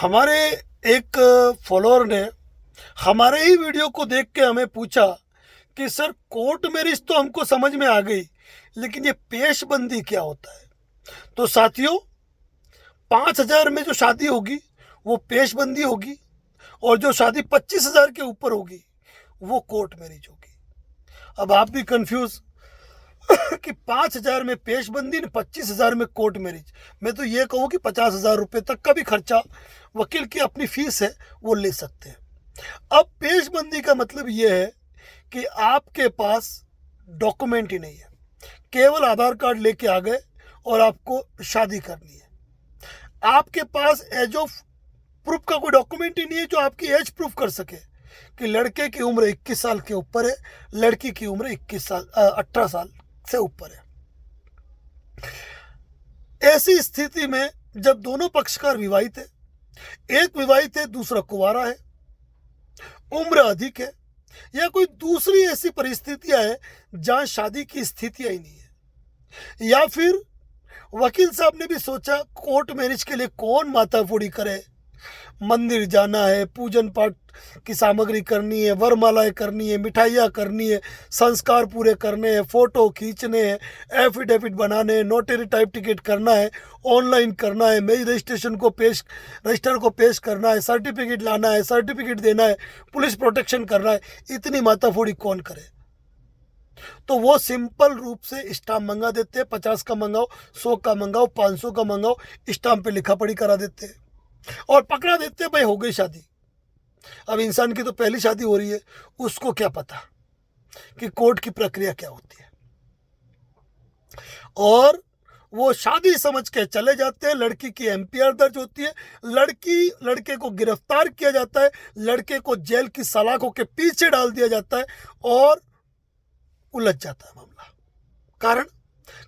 हमारे एक फॉलोअर ने हमारे ही वीडियो को देख के हमें पूछा कि सर कोर्ट मैरिज तो हमको समझ में आ गई, लेकिन ये पेशबंदी क्या होता है। तो साथियों, 5,000 में जो शादी होगी वो पेशबंदी होगी, और जो शादी 25,000 के ऊपर होगी वो कोर्ट मैरिज होगी। अब आप भी कंफ्यूज कि 5,000 में पेशबंदी ने 25,000 में कोर्ट मैरिज। मैं तो ये कहूँ कि 50,000 रुपये तक का भी खर्चा वकील की अपनी फीस है वो ले सकते हैं। अब पेशबंदी का मतलब ये है कि आपके पास डॉक्यूमेंट ही नहीं है, केवल आधार कार्ड लेके आ गए और आपको शादी करनी है। आपके पास एज ऑफ प्रूफ का कोई डॉक्यूमेंट ही नहीं है जो आपकी एज प्रूफ कर सके कि लड़के की उम्र 21 साल के ऊपर है, लड़की की उम्र 18 साल से ऊपर है। ऐसी स्थिति में जब दोनों पक्षकार विवाहित है, एक विवाहित है दूसरा कुंवारा है, उम्र अधिक है, या कोई दूसरी ऐसी परिस्थितियां है जहां शादी की स्थितियां ही नहीं है, या फिर वकील साहब ने भी सोचा कोर्ट मैरिज के लिए कौन माथाफोड़ी करे, मंदिर जाना है, पूजन पाठ की सामग्री करनी है, वरमालाएं करनी है, मिठाइयाँ करनी है, संस्कार पूरे करने हैं, फ़ोटो खींचने हैं, एफिडेविट बनाने हैं, नोटरी टाइप टिकट करना है, ऑनलाइन करना है, मैरिज रजिस्टर को पेश करना है, सर्टिफिकेट लाना है, सर्टिफिकेट देना है, पुलिस प्रोटेक्शन करना है। इतनी माथाफोड़ी कौन करे। तो वो सिंपल रूप से स्टाम्प मंगा देते हैं। 50 का मंगाओ, 100 का मंगाओ, 500 का मंगाओ, स्टाम्प पे लिखा पढ़ी करा देते हैं और पकड़ा देते हैं, भाई हो गई शादी। अब इंसान की तो पहली शादी हो रही है, उसको क्या पता कि कोर्ट की प्रक्रिया क्या होती है। और वो शादी समझ के चले जाते हैं। लड़की की एमपीआर दर्ज होती है, लड़के को गिरफ्तार किया जाता है, लड़के को जेल की सलाखों के पीछे डाल दिया जाता है और उलझ जाता है मामला।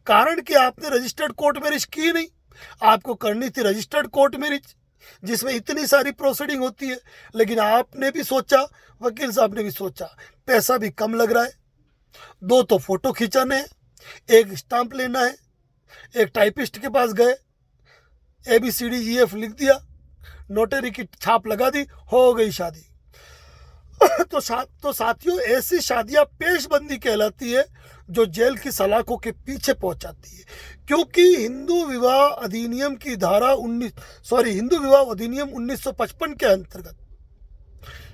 कारण कि आपने रजिस्टर्ड कोर्ट मैरिज की नहीं। आपको करनी थी रजिस्टर्ड कोर्ट मैरिज जिसमें इतनी सारी प्रोसीडिंग होती है, लेकिन आपने भी सोचा, वकील साहब ने भी सोचा, पैसा भी कम लग रहा है, 2 तो फोटो खिंचाने हैं, एक स्टाम्प लेना है, एक टाइपिस्ट के पास गए, ABCDEF लिख दिया, नोटरी की छाप लगा दी, हो गई शादी। तो साथियों, ऐसी शादियां पेशबंदी कहलाती है जो जेल की सलाखों के पीछे पहुंचाती है। क्योंकि हिंदू विवाह अधिनियम 1955 के अंतर्गत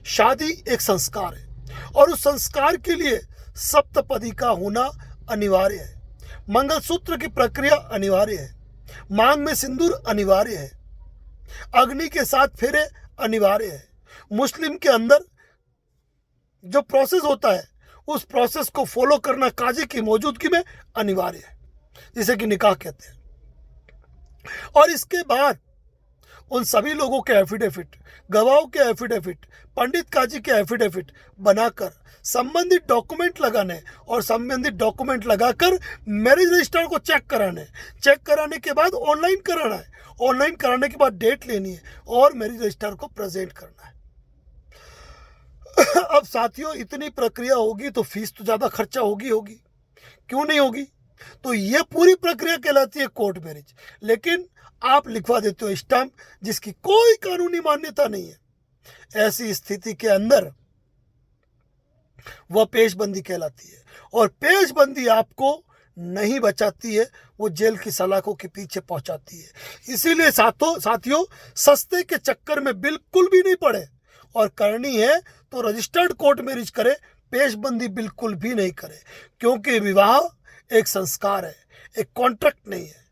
शादी एक संस्कार है और उस संस्कार के लिए सप्तपदी का होना अनिवार्य है, मंगलसूत्र की प्रक्रिया अनिवार्य है, मांग में सिंदूर अनिवार्य है, अग्नि के 7 फेरे अनिवार्य है। मुस्लिम के अंदर जो प्रोसेस होता है उस प्रोसेस को फॉलो करना काजी की मौजूदगी में अनिवार्य है, जिसे कि निकाह कहते हैं। और इसके बाद उन सभी लोगों के एफिडेविट, गवाहों के एफिडेविट, पंडित काजी के एफिडेविट बनाकर संबंधित डॉक्यूमेंट लगाने और संबंधित डॉक्यूमेंट लगाकर मैरिज रजिस्टर को चेक कराने के बाद ऑनलाइन कराना है, ऑनलाइन कराने के बाद डेट लेनी है और मैरिज रजिस्टर को प्रेजेंट करना है। अब साथियों, इतनी प्रक्रिया होगी तो फीस तो ज़्यादा खर्चा होगी, क्यों नहीं होगी। तो ये पूरी प्रक्रिया कहलाती है कोर्ट मैरिज। लेकिन आप लिखवा देते हो स्टाम्प जिसकी कोई कानूनी मान्यता नहीं है। ऐसी स्थिति के अंदर वह पेशबंदी कहलाती है और पेशबंदी आपको नहीं बचाती है, वो जेल की सलाखों के पीछे पहुंचाती है। इसीलिए साथियों, सस्ते के चक्कर में बिल्कुल भी नहीं पड़े और करनी है तो रजिस्टर्ड कोर्ट मैरिज करे, पेशबंदी बिल्कुल भी नहीं करे। क्योंकि विवाह एक संस्कार है, एक कॉन्ट्रैक्ट नहीं है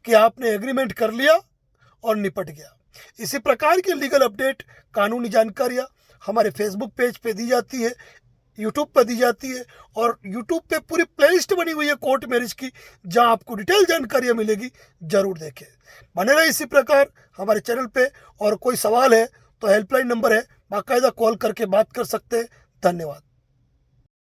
कि आपने एग्रीमेंट कर लिया और निपट गया। इसी प्रकार के लीगल अपडेट, कानूनी जानकारियाँ हमारे फेसबुक पेज पे दी जाती है, यूट्यूब पर दी जाती है, और यूट्यूब पे पूरी प्लेलिस्ट बनी हुई है कोर्ट मैरिज की, जहां आपको डिटेल जानकारियाँ मिलेगी। जरूर देखें, बने रहे इसी प्रकार हमारे चैनल पे। और कोई सवाल है तो हेल्पलाइन नंबर है, बाकायदा कॉल करके बात कर सकते हैं। धन्यवाद।